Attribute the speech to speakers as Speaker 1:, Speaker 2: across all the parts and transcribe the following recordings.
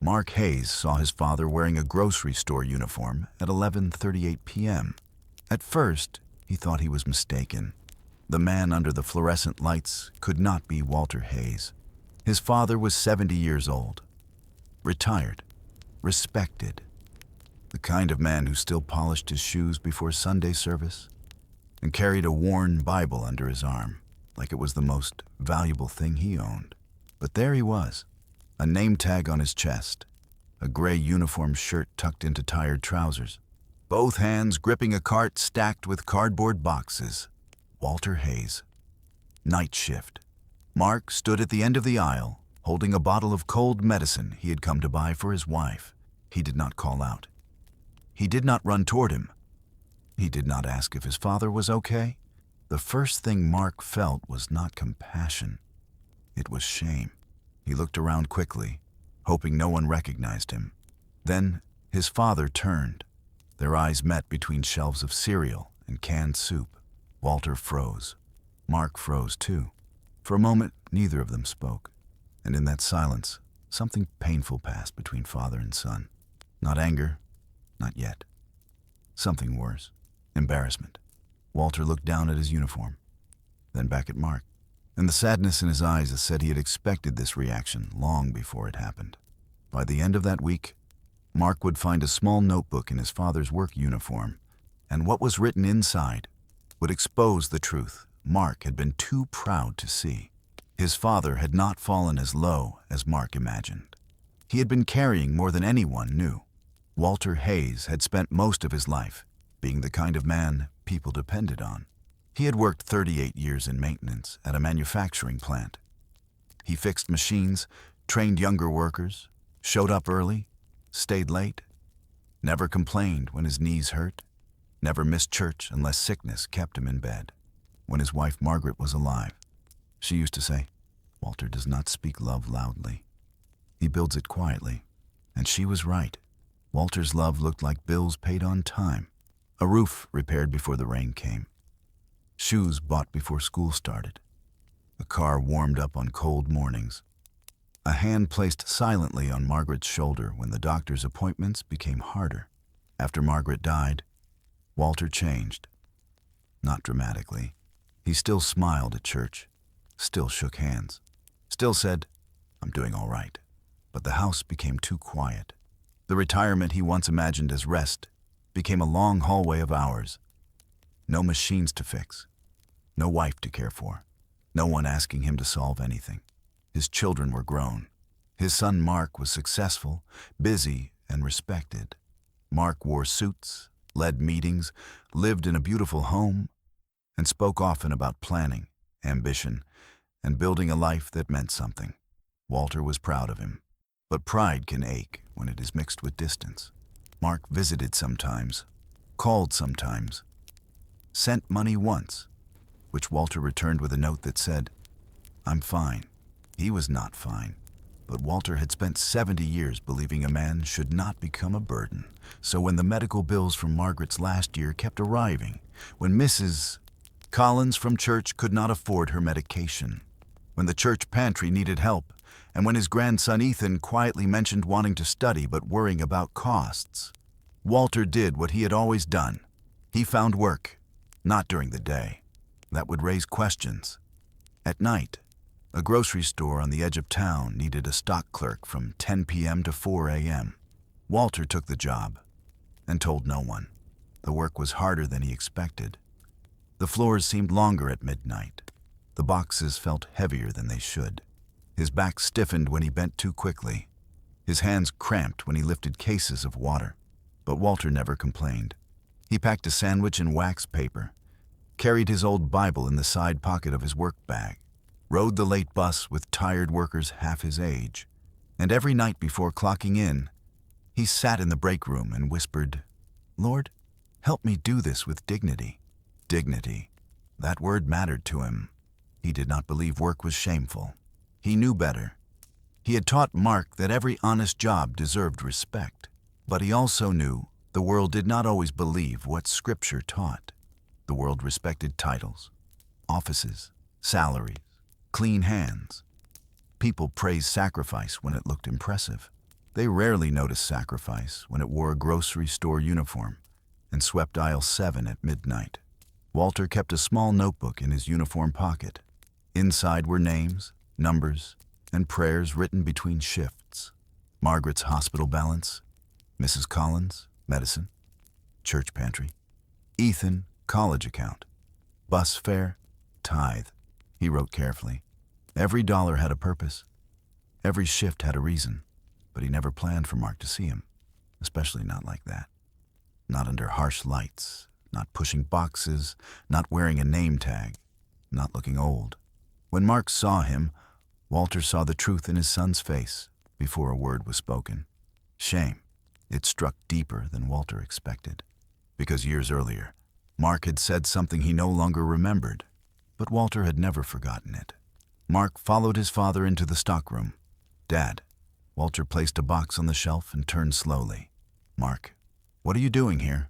Speaker 1: Mark Hayes saw his father wearing a grocery store uniform at 11:38 p.m. At first, he thought he was mistaken. The man under the fluorescent lights could not be Walter Hayes. His father was 70 years old, retired, respected, the kind of man who still polished his shoes before Sunday service and carried a worn Bible under his arm like it was the most valuable thing he owned. But there he was, a name tag on his chest, a gray uniform shirt tucked into tired trousers, both hands gripping a cart stacked with cardboard boxes. Walter Hayes. Night shift. Mark stood at the end of the aisle, holding a bottle of cold medicine he had come to buy for his wife. He did not call out. He did not run toward him. He did not ask if his father was okay. The first thing Mark felt was not compassion. It was shame. He looked around quickly, hoping no one recognized him. Then his father turned. Their eyes met between shelves of cereal and canned soup. Walter froze. Mark froze too. For a moment, neither of them spoke. And in that silence, something painful passed between father and son. Not anger, not yet. Something worse. Embarrassment. Walter looked down at his uniform, then back at Mark, and the sadness in his eyes said he had expected this reaction long before it happened. By the end of that week, Mark would find a small notebook in his father's work uniform, and what was written inside would expose the truth Mark had been too proud to see. His father had not fallen as low as Mark imagined. He had been carrying more than anyone knew. Walter Hayes had spent most of his life being the kind of man people depended on. He had worked 38 years in maintenance at a manufacturing plant. He fixed machines, trained younger workers, showed up early, stayed late, never complained when his knees hurt, never missed church unless sickness kept him in bed. When his wife Margaret was alive, she used to say, "Walter does not speak love loudly. He builds it quietly." And she was right. Walter's love looked like bills paid on time, a roof repaired before the rain came, shoes bought before school started, a car warmed up on cold mornings, a hand placed silently on Margaret's shoulder when the doctor's appointments became harder. After Margaret died, Walter changed. Not dramatically. He still smiled at church, still shook hands, still said, "I'm doing all right." But the house became too quiet. The retirement he once imagined as rest became a long hallway of hours. No machines to fix, no wife to care for, no one asking him to solve anything. His children were grown. His son Mark was successful, busy, and respected. Mark wore suits, led meetings, lived in a beautiful home, and spoke often about planning, ambition, and building a life that meant something. Walter was proud of him. But pride can ache when it is mixed with distance. Mark visited sometimes, called sometimes, sent money once, which Walter returned with a note that said, "I'm fine." He was not fine, but Walter had spent 70 years believing a man should not become a burden. So when the medical bills from Margaret's last year kept arriving, when Mrs. Collins from church could not afford her medication, when the church pantry needed help, and when his grandson Ethan quietly mentioned wanting to study but worrying about costs, Walter did what he had always done. He found work, not during the day. That would raise questions. At night, a grocery store on the edge of town needed a stock clerk from 10 p.m. to 4 a.m. Walter took the job and told no one. The work was harder than he expected. The floors seemed longer at midnight. The boxes felt heavier than they should. His back stiffened when he bent too quickly. His hands cramped when he lifted cases of water. But Walter never complained. He packed a sandwich in wax paper, carried his old Bible in the side pocket of his work bag, rode the late bus with tired workers half his age, and every night before clocking in, he sat in the break room and whispered, "Lord, help me do this with dignity." Dignity. That word mattered to him. He did not believe work was shameful. He knew better. He had taught Mark that every honest job deserved respect. But he also knew the world did not always believe what Scripture taught. The world respected titles, offices, salaries, clean hands. People praised sacrifice when it looked impressive. They rarely noticed sacrifice when it wore a grocery store uniform and swept aisle 7 at midnight. Walter kept a small notebook in his uniform pocket. Inside were names, numbers, and prayers written between shifts. Margaret's hospital balance, Mrs. Collins, medicine, church pantry, Ethan, college account, bus fare, tithe. He wrote carefully. Every dollar had a purpose. Every shift had a reason, but he never planned for Mark to see him, especially not like that. Not under harsh lights, not pushing boxes, not wearing a name tag, not looking old. When Mark saw him, Walter saw the truth in his son's face before a word was spoken. Shame. It struck deeper than Walter expected, because years earlier, Mark had said something he no longer remembered, but Walter had never forgotten it. Mark followed his father into the stockroom. "Dad." Walter placed a box on the shelf and turned slowly. "Mark, what are you doing here?"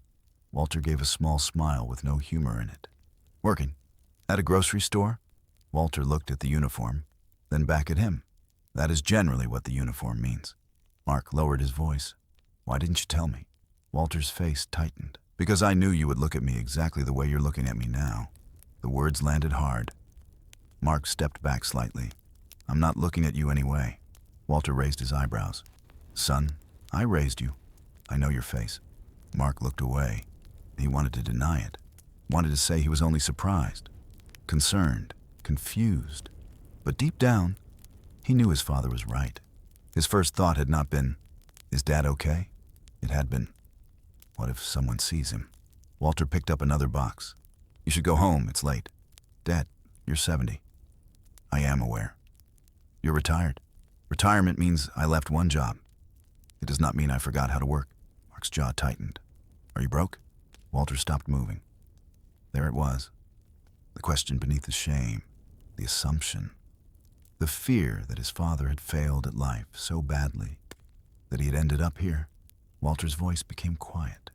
Speaker 1: Walter gave a small smile with no humor in it. "Working. At a grocery store?" Walter looked at the uniform, then back at him. "That is generally what the uniform means." Mark lowered his voice. "Why didn't you tell me?" Walter's face tightened. "Because I knew you would look at me exactly the way you're looking at me now." The words landed hard. Mark stepped back slightly. "I'm not looking at you anyway." Walter raised his eyebrows. "Son, I raised you. I know your face." Mark looked away. He wanted to deny it. Wanted to say he was only surprised, concerned, confused. But deep down, he knew his father was right. His first thought had not been, "Is Dad okay?" It had been, "What if someone sees him?" Walter picked up another box. "You should go home. It's late." "Dad, you're 70. "I am aware." "You're retired." "Retirement means I left one job. It does not mean I forgot how to work." Mark's jaw tightened. "Are you broke?" Walter stopped moving. There it was. The question beneath the shame, the assumption, the fear that his father had failed at life so badly that he had ended up here. Walter's voice became quiet.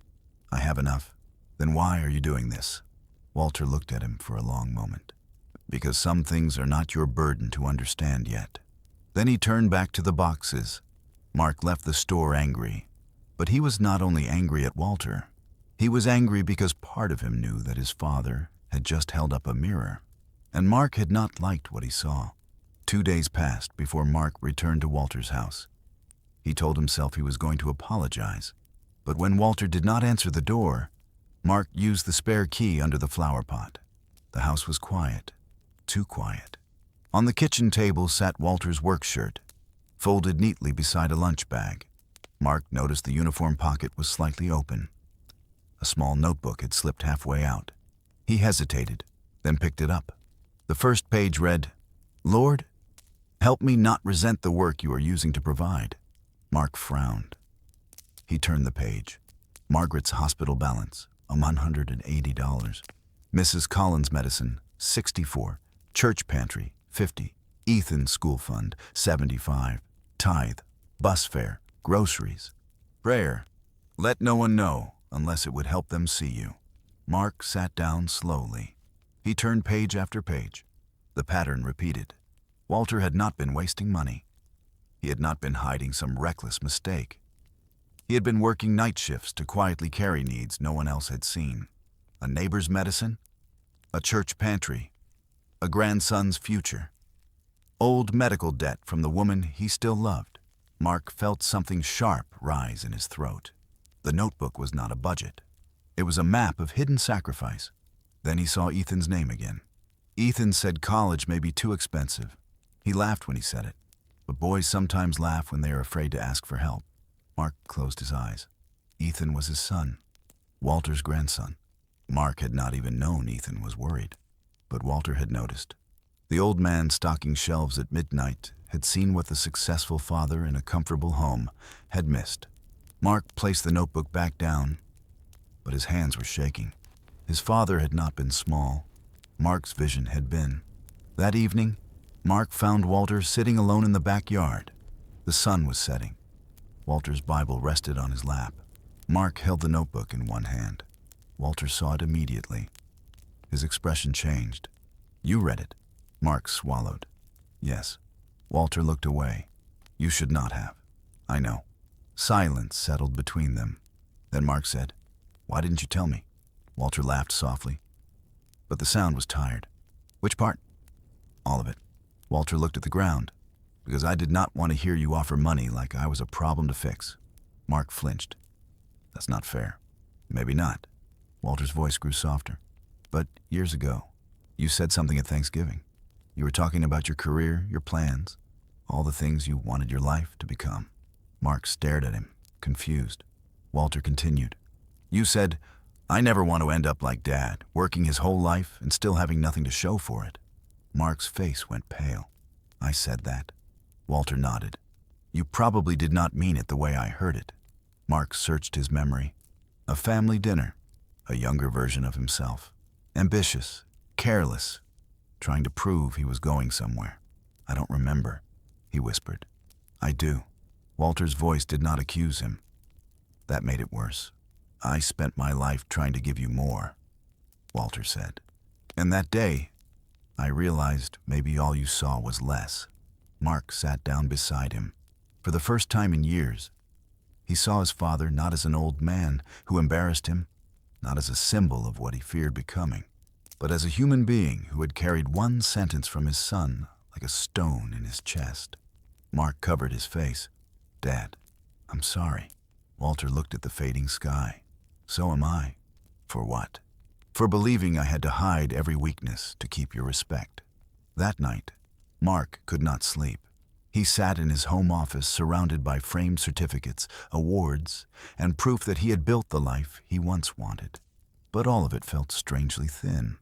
Speaker 1: "I have enough." "Then why are you doing this?" Walter looked at him for a long moment. "Because some things are not your burden to understand yet." Then he turned back to the boxes. Mark left the store angry. But he was not only angry at Walter. He was angry because part of him knew that his father had just held up a mirror, and Mark had not liked what he saw. 2 days passed before Mark returned to Walter's house. He told himself he was going to apologize, but when Walter did not answer the door, Mark used the spare key under the flower pot. The house was quiet, too quiet. On the kitchen table sat Walter's work shirt, folded neatly beside a lunch bag. Mark noticed the uniform pocket was slightly open. A small notebook had slipped halfway out. He hesitated, then picked it up. The first page read, "Lord, help me not resent the work you are using to provide." Mark frowned. He turned the page. Margaret's hospital balance, $180. Mrs. Collins' medicine, $64. Church pantry, $50. Ethan's school fund, $75. Tithe, bus fare, groceries. Prayer, let no one know unless it would help them see you. Mark sat down slowly. He turned page after page. The pattern repeated. Walter had not been wasting money. He had not been hiding some reckless mistake. He had been working night shifts to quietly carry needs no one else had seen. A neighbor's medicine, a church pantry, a grandson's future. Old medical debt from the woman he still loved. Mark felt something sharp rise in his throat. The notebook was not a budget. It was a map of hidden sacrifice. Then he saw Ethan's name again. Ethan said college may be too expensive. He laughed when he said it, but boys sometimes laugh when they are afraid to ask for help. Mark closed his eyes. Ethan was his son, Walter's grandson. Mark had not even known Ethan was worried, but Walter had noticed. The old man stocking shelves at midnight had seen what the successful father in a comfortable home had missed. Mark placed the notebook back down, but his hands were shaking. His father had not been small. Mark's vision had been. That evening, Mark found Walter sitting alone in the backyard. The sun was setting. Walter's Bible rested on his lap. Mark held the notebook in one hand. Walter saw it immediately. His expression changed. "You read it." Mark swallowed. "Yes." Walter looked away. "You should not have." "I know." Silence settled between them. Then Mark said, "Why didn't you tell me?" Walter laughed softly, but the sound was tired. "Which part?" "All of it." Walter looked at the ground. "Because I did not want to hear you offer money like I was a problem to fix." Mark flinched. "That's not fair." "Maybe not." Walter's voice grew softer. "But years ago, you said something at Thanksgiving. You were talking about your career, your plans, all the things you wanted your life to become." Mark stared at him, confused. Walter continued, "You said, 'I never want to end up like Dad, working his whole life and still having nothing to show for it.'" Mark's face went pale. "I said that." Walter nodded. "You probably did not mean it the way I heard it." Mark searched his memory. A family dinner, a younger version of himself. Ambitious, careless, trying to prove he was going somewhere. "I don't remember," he whispered. "I do." Walter's voice did not accuse him. That made it worse. "I spent my life trying to give you more," Walter said. "And that day, I realized maybe all you saw was less." Mark sat down beside him. For the first time in years, he saw his father not as an old man who embarrassed him, not as a symbol of what he feared becoming, but as a human being who had carried one sentence from his son like a stone in his chest. Mark covered his face. "Dad, I'm sorry." Walter looked at the fading sky. "So am I." "For what?" "For believing I had to hide every weakness to keep your respect." That night, Mark could not sleep. He sat in his home office surrounded by framed certificates, awards, and proof that he had built the life he once wanted. But all of it felt strangely thin.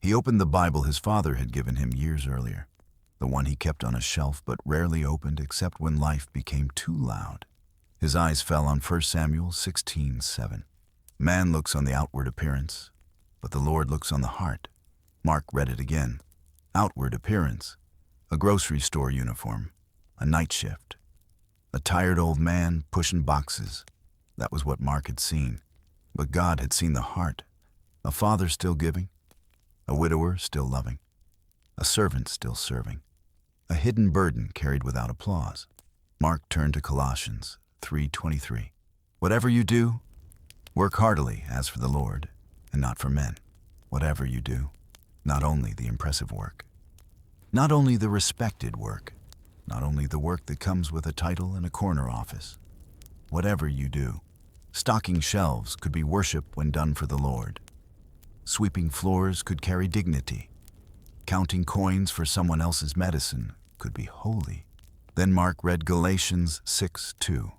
Speaker 1: He opened the Bible his father had given him years earlier, the one he kept on a shelf but rarely opened except when life became too loud. His eyes fell on 1 Samuel 16:7. "Man looks on the outward appearance, but the Lord looks on the heart." Mark read it again. Outward appearance. A grocery store uniform. A night shift. A tired old man pushing boxes. That was what Mark had seen. But God had seen the heart. A father still giving. A widower still loving. A servant still serving. A hidden burden carried without applause. Mark turned to Colossians 3:23. "Whatever you do, work heartily as for the Lord, and not for men." Whatever you do. Not only the impressive work. Not only the respected work. Not only the work that comes with a title and a corner office. Whatever you do. Stocking shelves could be worship when done for the Lord. Sweeping floors could carry dignity. Counting coins for someone else's medicine could be holy. Then Mark read Galatians 6:2.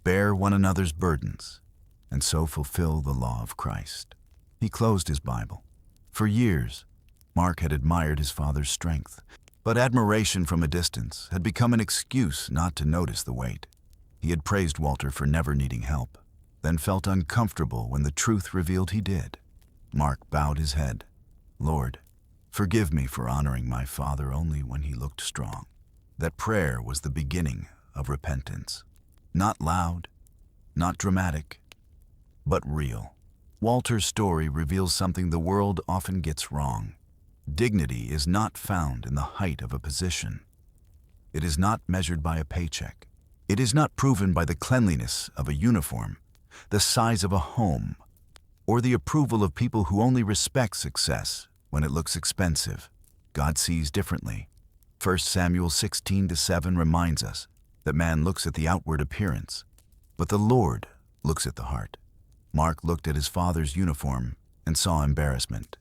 Speaker 1: "Bear one another's burdens, and so fulfill the law of Christ." He closed his Bible. For years, Mark had admired his father's strength, but admiration from a distance had become an excuse not to notice the weight. He had praised Walter for never needing help, then felt uncomfortable when the truth revealed he did. Mark bowed his head. "Lord, forgive me for honoring my father only when he looked strong." That prayer was the beginning of repentance. Not loud, not dramatic, but real. Walter's story reveals something the world often gets wrong. Dignity is not found in the height of a position. It is not measured by a paycheck. It is not proven by the cleanliness of a uniform, the size of a home, or the approval of people who only respect success when it looks expensive. God sees differently. 1 Samuel 16:7 reminds us that man looks at the outward appearance, but the Lord looks at the heart. Mark looked at his father's uniform and saw embarrassment.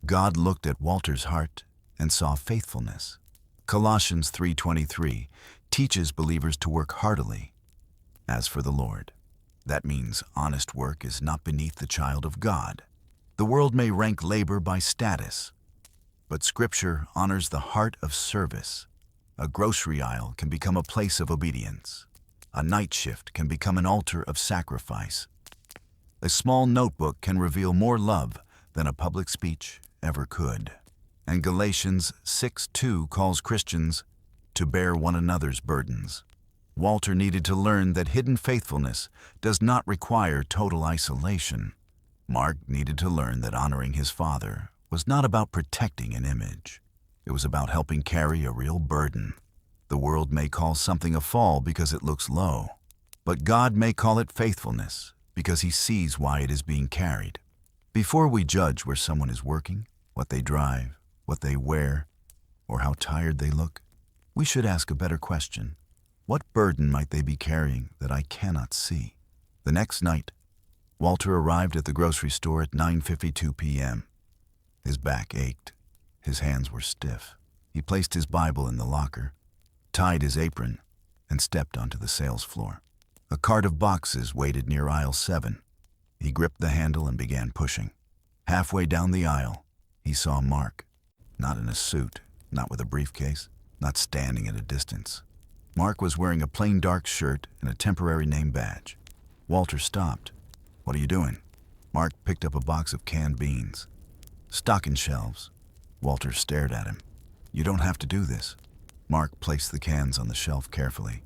Speaker 1: God looked at Walter's heart and saw faithfulness. Colossians 3:23 teaches believers to work heartily as for the Lord. That means honest work is not beneath the child of God. The world may rank labor by status, but Scripture honors the heart of service. A grocery aisle can become a place of obedience. A night shift can become an altar of sacrifice. A small notebook can reveal more love than a public speech ever could. And Galatians 6:2 calls Christians to bear one another's burdens. Walter needed to learn that hidden faithfulness does not require total isolation. Mark needed to learn that honoring his father was not about protecting an image. It was about helping carry a real burden. The world may call something a fall because it looks low, But God may call it faithfulness because he sees why it is being carried. Before we judge where someone is working, what they drive, what they wear, or how tired they look, we should ask a better question. What burden might they be carrying that I cannot see? The next night, Walter arrived at the grocery store at 9:52 p.m. His back ached. His hands were stiff. He placed his Bible in the locker, tied his apron, and stepped onto the sales floor. A cart of boxes waited near aisle 7. He gripped the handle and began pushing. Halfway down the aisle, he saw Mark, not in a suit, not with a briefcase, not standing at a distance. Mark was wearing a plain dark shirt and a temporary name badge. Walter stopped. "What are you doing?" Mark picked up a box of canned beans. "Stocking shelves." Walter stared at him. "You don't have to do this." Mark placed the cans on the shelf carefully.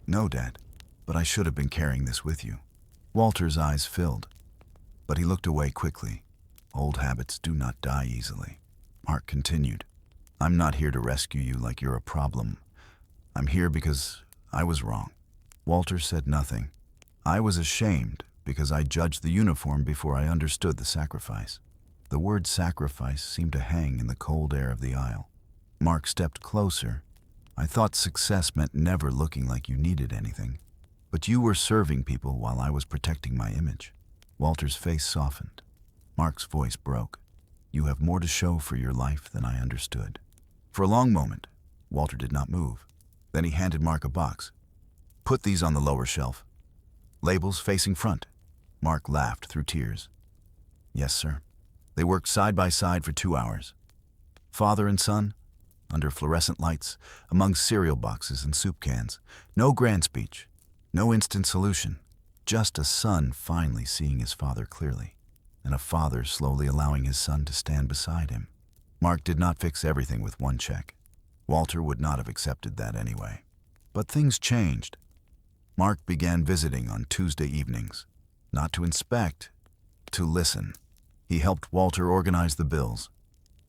Speaker 1: "No, Dad, but I should have been carrying this with you." Walter's eyes filled, but he looked away quickly. Old habits do not die easily. Mark continued, "I'm not here to rescue you like you're a problem. I'm here because I was wrong." Walter said nothing. "I was ashamed because I judged the uniform before I understood the sacrifice." The word sacrifice seemed to hang in the cold air of the aisle. Mark stepped closer. "I thought success meant never looking like you needed anything. But you were serving people while I was protecting my image." Walter's face softened. Mark's voice broke. "You have more to show for your life than I understood." For a long moment, Walter did not move. Then he handed Mark a box. "Put these on the lower shelf. Labels facing front." Mark laughed through tears. "Yes, sir." They worked side by side for 2 hours. Father and son, under fluorescent lights, among cereal boxes and soup cans. No grand speech, no instant solution. Just a son finally seeing his father clearly, and a father slowly allowing his son to stand beside him. Mark did not fix everything with one check. Walter would not have accepted that anyway. But things changed. Mark began visiting on Tuesday evenings, not to inspect, to listen. He helped Walter organize the bills.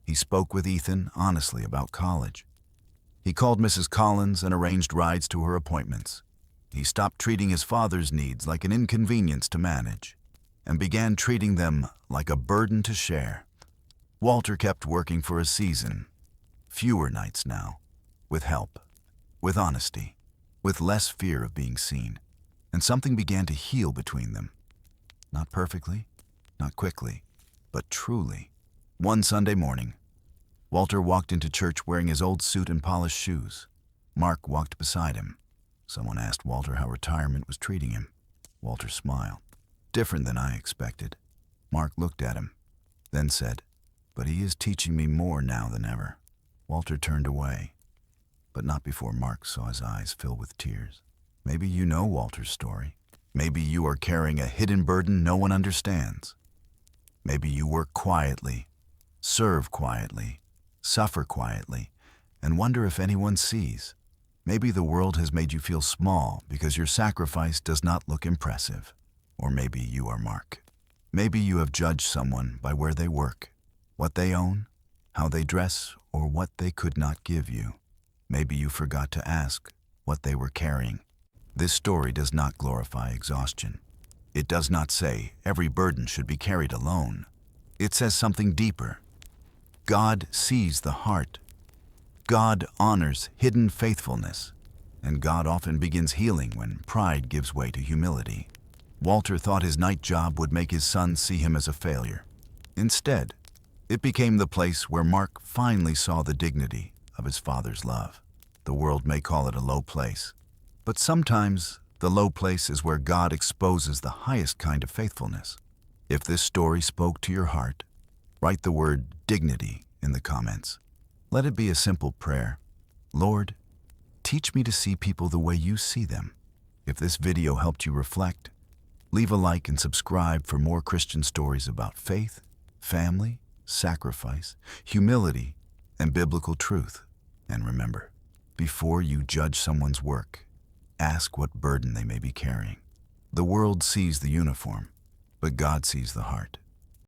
Speaker 1: He spoke with Ethan honestly about college. He called Mrs. Collins and arranged rides to her appointments. He stopped treating his father's needs like an inconvenience to manage, and began treating them like a burden to share. Walter kept working for a season, fewer nights now, with help, with honesty, with less fear of being seen, and something began to heal between them. Not perfectly, not quickly, but truly. One Sunday morning, Walter walked into church wearing his old suit and polished shoes. Mark walked beside him. Someone asked Walter how retirement was treating him. Walter smiled. "Different than I expected." Mark looked at him, then said, "But he is teaching me more now than ever." Walter turned away, but not before Mark saw his eyes fill with tears. Maybe you know Walter's story. Maybe you are carrying a hidden burden no one understands. Maybe you work quietly, serve quietly, suffer quietly, and wonder if anyone sees. Maybe the world has made you feel small because your sacrifice does not look impressive. Or maybe you are Mark. Maybe you have judged someone by where they work, what they own, how they dress, or what they could not give you. Maybe you forgot to ask what they were carrying. This story does not glorify exhaustion. It does not say every burden should be carried alone. It says something deeper. God sees the heart. God honors hidden faithfulness, and God often begins healing when pride gives way to humility. Walter thought his night job would make his son see him as a failure. Instead, it became the place where Mark finally saw the dignity of his father's love. The world may call it a low place, but sometimes the low place is where God exposes the highest kind of faithfulness. If this story spoke to your heart, write the word dignity in the comments. Let it be a simple prayer. Lord, teach me to see people the way you see them. If this video helped you reflect, leave a like and subscribe for more Christian stories about faith, family, sacrifice, humility, and biblical truth. And remember, before you judge someone's work, ask what burden they may be carrying. The world sees the uniform, but God sees the heart.